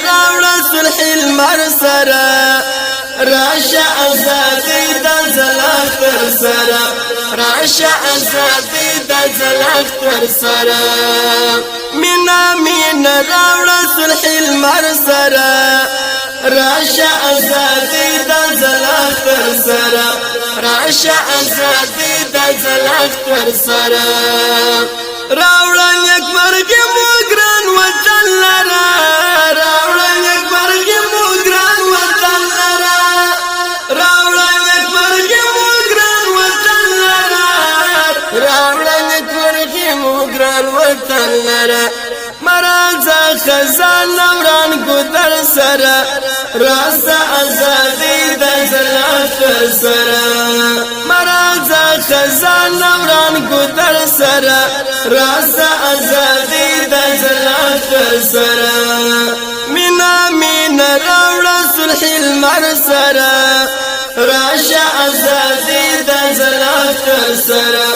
راوړه صلح المر سره راشه ازادي د زلاختر سره راشه ازادي د زلاختر سره مینا راوړه صلح المر سره راشه ازادي د زلاختر سره راشه ازادي د زلاختر سره راوړه یک مرګ موګران وطن لرا راوړه یک مرګ موګران وطن لرا راوړه یک مرګ موګران وطن لرا راوړه یک مرګ موګران وطن لرا مرزا خزان نوران ګدر سره راسه ازادي د زلاختر سره مرزا خزان نوران ګدر سره راسه ازادي د زلاختر سره مینا راوړه صلح المر سره راشه ازادي د زلاختر سره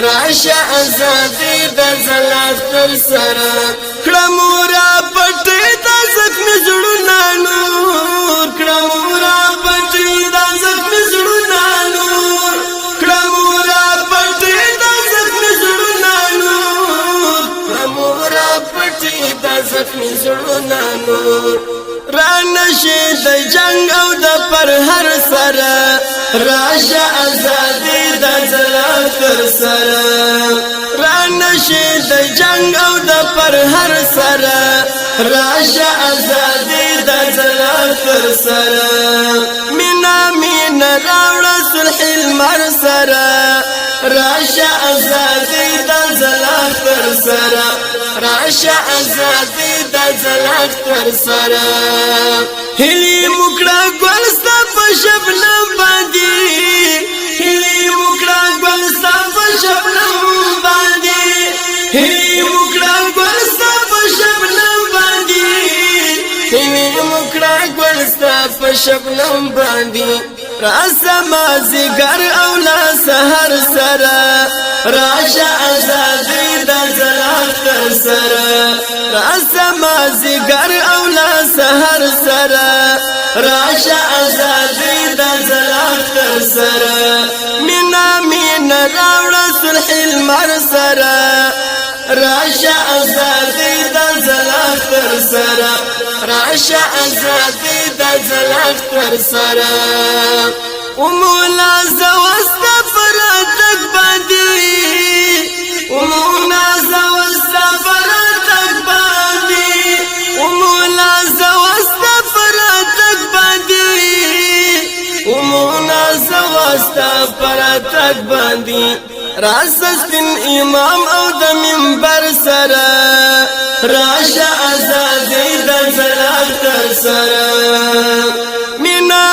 راشه ازادي د زلاختر سره کړمورا پټي د زخم زړونه نور کړمورا پټي د زخم زړونه نور کړمورا پټي د زخم زړونه نور کړمورا پټي د زخم زړونه نور رانشي د جنگ او د پرهر سره راشه ازادي د زلاختر سره رانشي د جنگ او د پرهر سره راشه ازادي د زلاختر سره مینا راوړه صلح المر سره راشه ازادي د زلاختر سره راشه ازادي د زلاختر سره هلی مکړه ګلستا په شبنم باندې هلی مکړه ګلستا په شبنم باندې هلی مکړه ګلستا په شبنم باندې هلی مکړه ګلستا په شبنم باندې راسه مازیګر او لا سحر سره راشه ازادي د زلاختر سره راسه مازیګر او لا سحر سره راشه ازادي د زلاختر سره مینا راوړه صلح المر سره راشه ازادي د زلاختر سره راشه ازادي د زلاختر سره مولا زوستا فراتک باندې مولا زوستا فراتک باندې مولا زوستا فراتک باندې مولا زوستا فراتک باندې راسستن امام او د منبر سره راشه ازادي د زلاختر سره مینا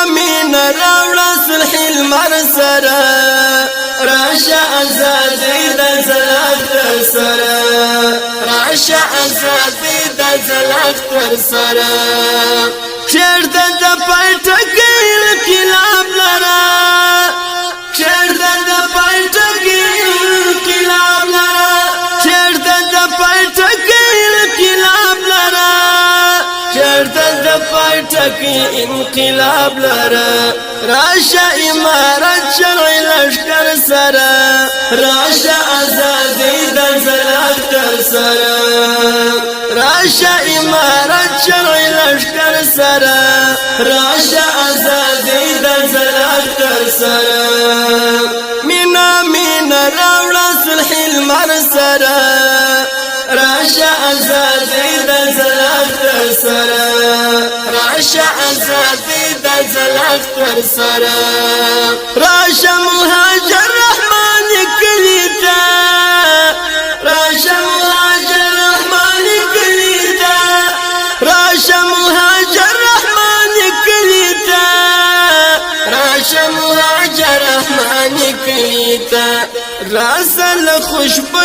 راوړه صلح المر سره راشه ازادي د زلاختر سره راشه ازادي د زلاختر سره چرته د پټکې انقلاب لرا چرته د پټکې انقلاب لرا چرته د پټکې انقلاب لرا چرته د پټکې انقلاب لرا راشه امارت شرعي لشکر سره راشه ازادي د زلاختر سره راشه امارت شرعي لشکر سره راشه ازادي د زلاختر سره مینا راوړه صلح المر سره راشه ازادي د زلاختر سره راشه ازادي د زلاختر سره راشه مهاجر رحمان کلیتا راشه مهاجر رحمان کلیتا راشه مهاجر رحمان کلیتا راشه مهاجر رحمان کلیتا راسل خوشبو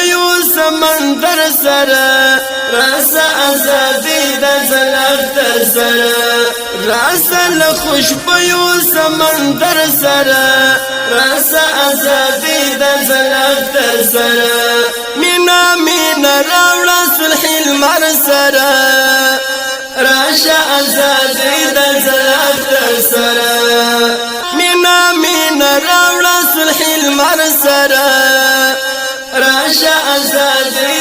سمندر سره راسه ازادي د زلاختر سره راسل خوشبو سمندر سره راسه ازادي د زلاختر سره مینا راوړه صلح المر سره راشه ازادي